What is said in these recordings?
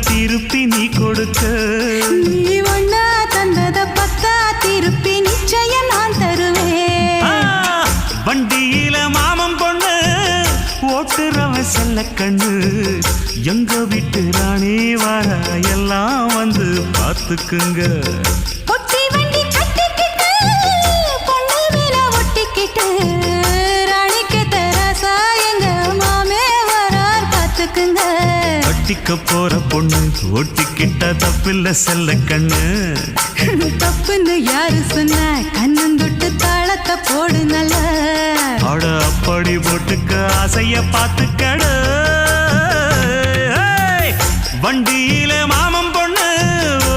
திருப்பி நீ கொடுக்க நீ ஒண்ணா தந்தத பத்தா திருப்பி நிச்சயம் நான் தருவேன் வண்டியில மாமன் பொண்ணு ஓட்டுறவன் செல்ல கண்ணு எங்க வீட்டு ராணி வர எல்லாம் வந்து பார்த்துக்குங்க பொட்டி வண்டி கட்டிக்கிட்டு பொண்ணு மேல ஒட்டிக்கிட்டு ராணிக்கு தராசா எங்க மாமே வரார் பார்த்துக்குங்க ஒட்டிக்க போற பொண்ணு ஒட்டிக்கிட்ட தப்பில்ல செல்ல கண்ணு தப்புன்னு யாரு சொன்ன கண்ணந்தொட்டு தாளத்தை போடு நல்ல அட அப்படி போட்டுக்க ஆசைய பார்த்துக்கட வண்டியில மாமன் பொண்ணு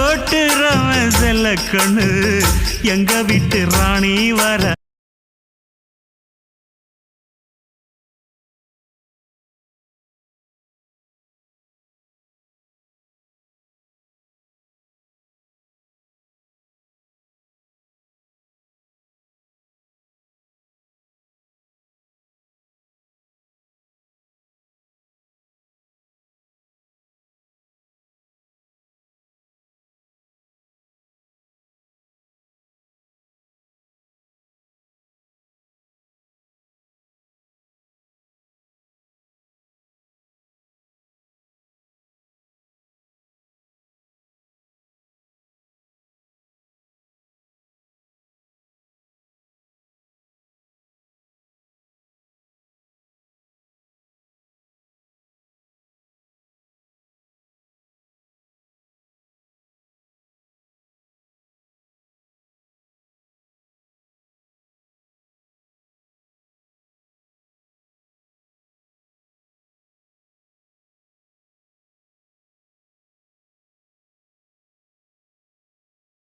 ஓட்டுறவன் செல்ல கண்ணு எங்க வீட்டு ராணி வர